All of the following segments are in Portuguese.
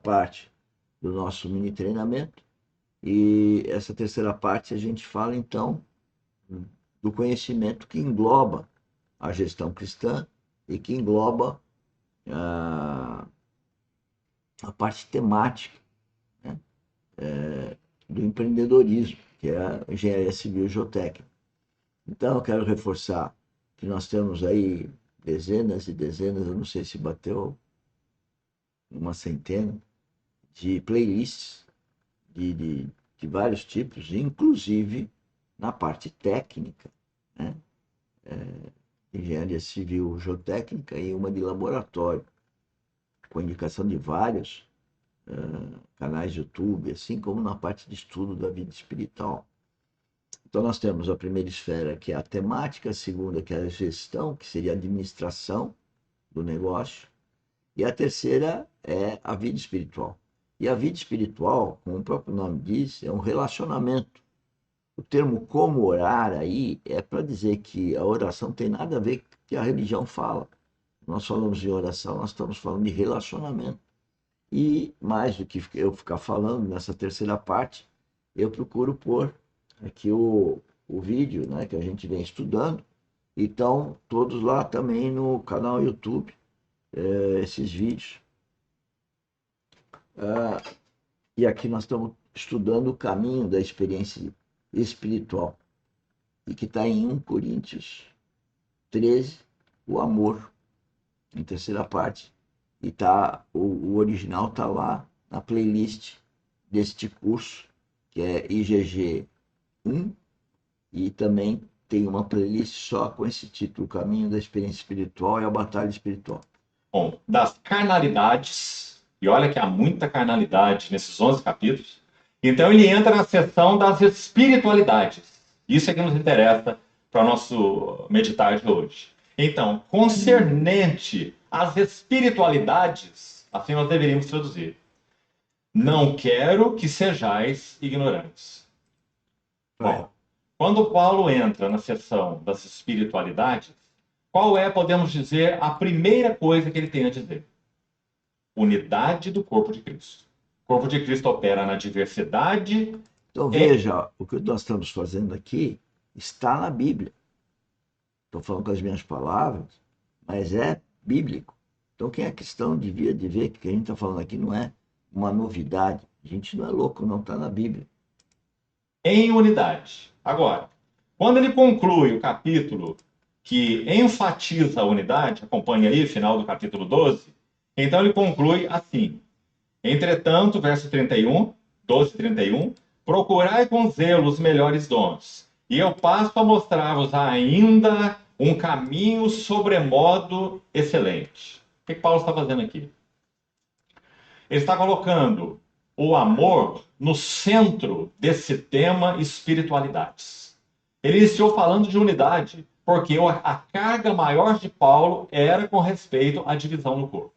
parte do nosso mini treinamento. E essa terceira parte a gente fala então do conhecimento que engloba a gestão cristã e que engloba a, a parte temática, né, do empreendedorismo, que é a engenharia civil e geotécnica. Então eu quero reforçar que nós temos aí dezenas e dezenas, eu não sei se bateu uma centena, de playlists de, de, de vários tipos, inclusive na parte técnica, né? Engenharia civil geotécnica e uma de laboratório, com indicação de vários canais de YouTube, assim como na parte de estudo da vida espiritual. Então nós temos a primeira esfera, que é a temática, a segunda, que é a gestão, que seria a administração do negócio, e a terceira é a vida espiritual. E a vida espiritual, como o próprio nome diz, é um relacionamento. O termo como orar aí é para dizer que a oração tem nada a ver com o que a religião fala. Nós falamos de oração, nós estamos falando de relacionamento. E mais do que eu ficar falando nessa terceira parte, eu procuro pôr aqui o vídeo, né, que a gente vem estudando. Então, todos lá também no canal YouTube, esses vídeos. E aqui nós estamos estudando o caminho da experiência espiritual, e que está em 1 Coríntios 13, o amor, em terceira parte. E tá, o original está lá na playlist deste curso, que é IGG 1, e também tem uma playlist só com esse título, O Caminho da Experiência Espiritual e a Batalha Espiritual. Bom, das carnalidades, e olha que há muita carnalidade nesses 11 capítulos, então ele entra na seção das espiritualidades. Isso é que nos interessa para o nosso meditar de hoje. Então, concernente às espiritualidades, assim nós deveríamos traduzir. Não quero que sejais ignorantes. Bom, quando Paulo entra na seção das espiritualidades, qual é, podemos dizer, a primeira coisa que ele tem a dizer? Unidade do corpo de Cristo. O corpo de Cristo opera na diversidade. Então veja, o que nós estamos fazendo aqui está na Bíblia. Estou falando com as minhas palavras, mas é bíblico. Então quem é cristão devia de ver que o que a gente está falando aqui não é uma novidade. A gente não é louco, não, está na Bíblia. Em unidade. Agora, quando ele conclui o capítulo que enfatiza a unidade, acompanha aí, final do capítulo 12, então ele conclui assim: entretanto, verso 31, 12, 31, procurai com zelo os melhores dons, e eu passo a mostrar-vos ainda um caminho sobremodo excelente. O que Paulo está fazendo aqui? Ele está colocando o amor no centro desse tema espiritualidades. Ele iniciou falando de unidade, porque a carga maior de Paulo era com respeito à divisão no corpo.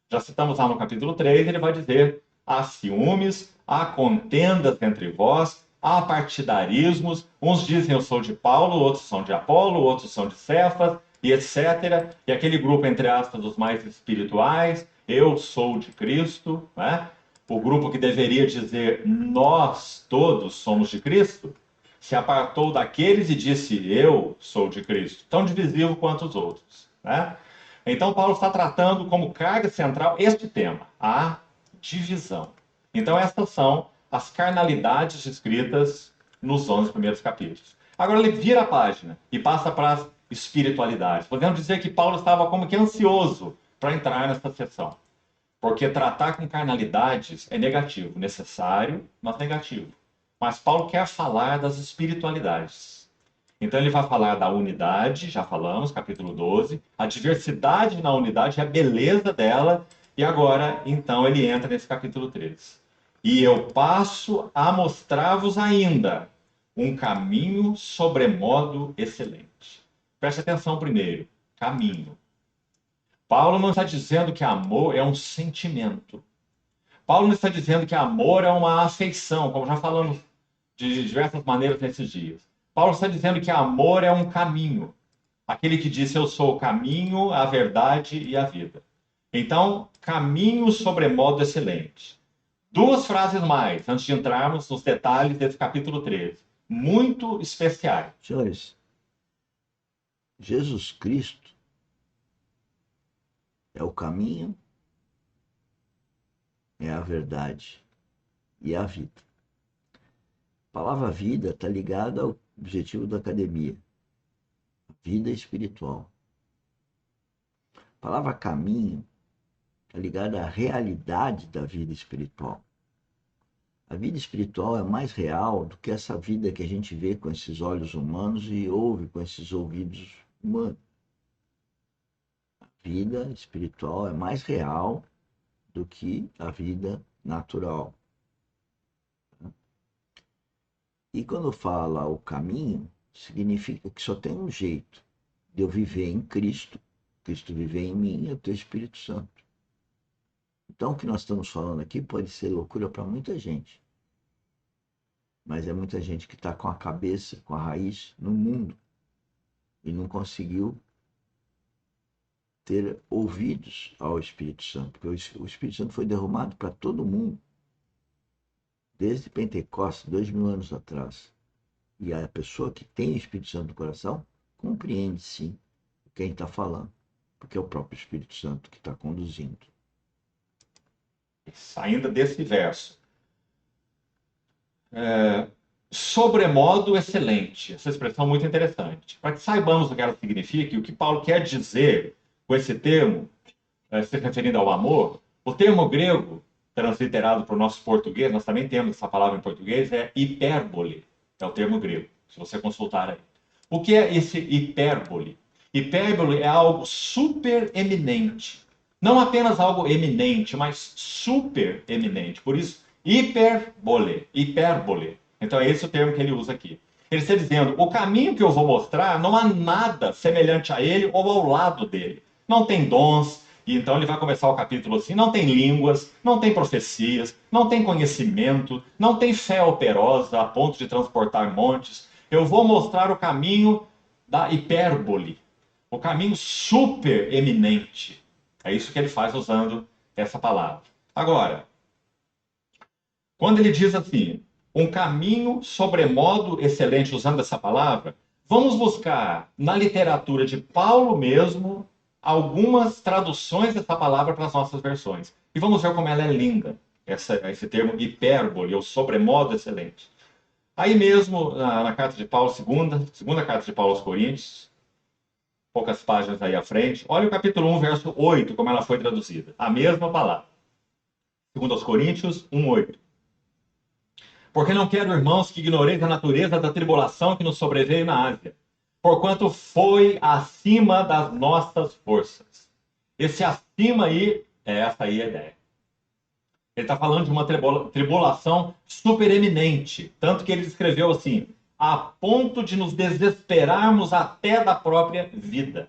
Já citamos lá no capítulo 3, ele vai dizer: há ciúmes, há contendas entre vós, há partidarismos, uns dizem eu sou de Paulo, outros são de Apolo, outros são de Cefas, e etc. E aquele grupo, entre aspas, os mais espirituais, eu sou de Cristo, né? O grupo que deveria dizer nós todos somos de Cristo, se apartou daqueles e disse eu sou de Cristo, tão divisivo quanto os outros, né? Então, Paulo está tratando como carga central este tema, a divisão. Então, estas são as carnalidades descritas nos 11 primeiros capítulos. Agora, ele vira a página e passa para as espiritualidades. Podemos dizer que Paulo estava como que ansioso para entrar nessa seção. Porque tratar com carnalidades é negativo, necessário, mas negativo. Mas Paulo quer falar das espiritualidades. Então ele vai falar da unidade, já falamos, capítulo 12, a diversidade na unidade, a beleza dela, e agora, então, ele entra nesse capítulo 13. E eu passo a mostrar-vos ainda um caminho sobremodo excelente. Preste atenção primeiro, caminho. Paulo não está dizendo que amor é um sentimento. Paulo não está dizendo que amor é uma afeição, como já falamos de diversas maneiras nesses dias. Paulo está dizendo que amor é um caminho. Aquele que disse eu sou o caminho, a verdade e a vida. Então, caminho sobremodo excelente. Duas frases mais, antes de entrarmos nos detalhes desse capítulo 13. Muito especiais. Senhores, Jesus Cristo é o caminho, é a verdade e a vida. A palavra vida está ligada ao objetivo da academia, vida espiritual. A palavra caminho está ligada à realidade da vida espiritual. A vida espiritual é mais real do que essa vida que a gente vê com esses olhos humanos e ouve com esses ouvidos humanos. A vida espiritual é mais real do que a vida natural. E quando fala o caminho, significa que só tem um jeito de eu viver em Cristo, Cristo viver em mim, é o teu Espírito Santo. Então, o que nós estamos falando aqui pode ser loucura para muita gente. Mas é muita gente que está com a cabeça, com a raiz no mundo e não conseguiu ter ouvidos ao Espírito Santo. Porque o Espírito Santo foi derramado para todo mundo, desde Pentecostes, 2000 anos atrás. E a pessoa que tem o Espírito Santo no coração compreende, sim, o que a gente está falando, porque é o próprio Espírito Santo que está conduzindo. Ainda desse verso. Sobremodo excelente. Essa expressão é muito interessante. Para que saibamos o que ela significa e o que Paulo quer dizer com esse termo, se referindo ao amor, o termo grego, transliterado para o nosso português, nós também temos essa palavra em português, é hipérbole. É o termo grego, se você consultar aí. O que é esse hipérbole? Hipérbole é algo super eminente. Não apenas algo eminente, mas super eminente. Por isso, hipérbole. Então é esse o termo que ele usa aqui. Ele está dizendo, o caminho que eu vou mostrar, não há nada semelhante a ele ou ao lado dele. Não tem dons, e então ele vai começar o capítulo assim, não tem línguas, não tem profecias, não tem conhecimento, não tem fé operosa a ponto de transportar montes. Eu vou mostrar o caminho da hipérbole, o caminho super eminente. É isso que ele faz usando essa palavra. Agora, quando ele diz assim, um caminho sobremodo excelente, usando essa palavra, vamos buscar na literatura de Paulo mesmo algumas traduções dessa palavra para as nossas versões. E vamos ver como ela é linda, esse termo hipérbole, ou sobremodo excelente. Aí mesmo, na carta de Paulo, segunda carta de Paulo aos Coríntios, poucas páginas aí à frente, olha o capítulo 1, verso 8, como ela foi traduzida. A mesma palavra. Segundo aos Coríntios 1, 8. Porque não quero, irmãos, que ignoreis a natureza da tribulação que nos sobreveio na Ásia, porquanto foi acima das nossas forças. Esse acima aí, essa aí é a ideia. Ele está falando de uma tribulação supereminente, tanto que ele escreveu assim, a ponto de nos desesperarmos até da própria vida.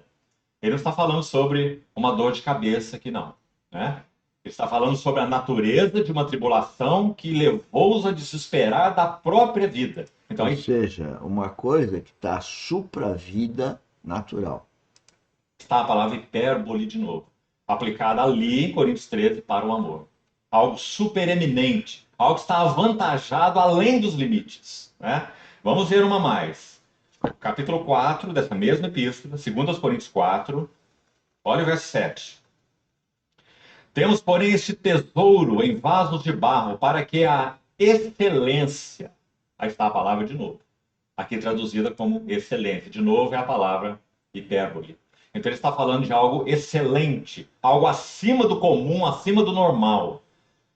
Ele não está falando sobre uma dor de cabeça aqui, não, né? Ele está falando sobre a natureza de uma tribulação que levou-os a desesperar da própria vida. Então, ou seja, uma coisa que está supra a vida natural. Está a palavra hipérbole de novo, aplicada ali em Coríntios 13 para o amor. Algo supereminente, algo que está avantajado além dos limites, né? Vamos ver uma mais. Capítulo 4 dessa mesma epístola, 2 Coríntios 4, olha o verso 7. Temos, porém, este tesouro em vasos de barro, para que a excelência, aí está a palavra de novo, aqui traduzida como excelência, de novo é a palavra hipérbole. Então ele está falando de algo excelente, algo acima do comum, acima do normal.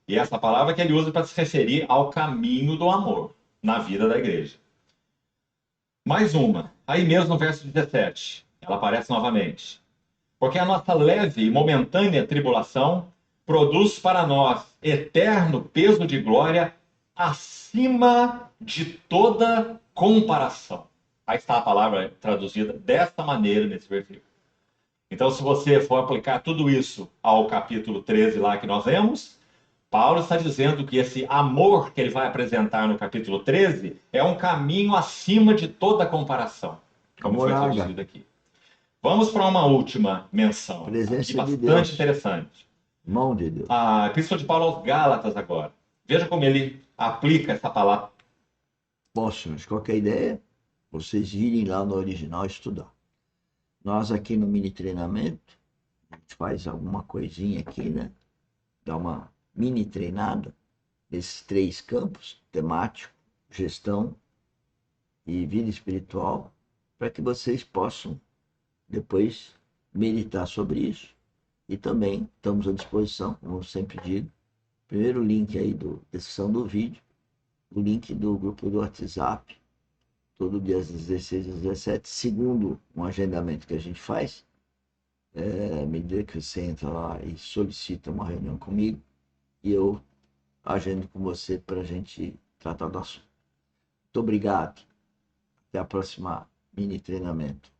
E essa palavra que ele usa para se referir ao caminho do amor na vida da igreja. Mais uma, aí mesmo no verso 17, ela aparece novamente. Porque a nossa leve e momentânea tribulação produz para nós eterno peso de glória acima de toda comparação. Aí está a palavra traduzida desta maneira nesse versículo. Então, se você for aplicar tudo isso ao capítulo 13 lá que nós lemos, Paulo está dizendo que esse amor que ele vai apresentar no capítulo 13 é um caminho acima de toda comparação, como foi traduzido aqui. Vamos para uma última menção, Presença aqui de bastante Deus. interessante. Mão de Deus. A Epístola de Paulo aos Gálatas agora. Veja como ele aplica essa palavra. Bom, senhores, qualquer ideia, vocês irem lá no original estudar. Nós aqui no mini treinamento, a gente faz alguma coisinha aqui, né? Dá uma mini treinada nesses 3 campos, temático, gestão e vida espiritual, para que vocês possam depois meditar sobre isso. E também estamos à disposição, como eu sempre digo, primeiro link aí da descrição do vídeo, o link do grupo do WhatsApp, todo dia às 16 às 17, segundo um agendamento que a gente faz, à medida que você entra lá e solicita uma reunião comigo, e eu agendo com você para a gente tratar do assunto. Muito obrigado. Até a próxima mini treinamento.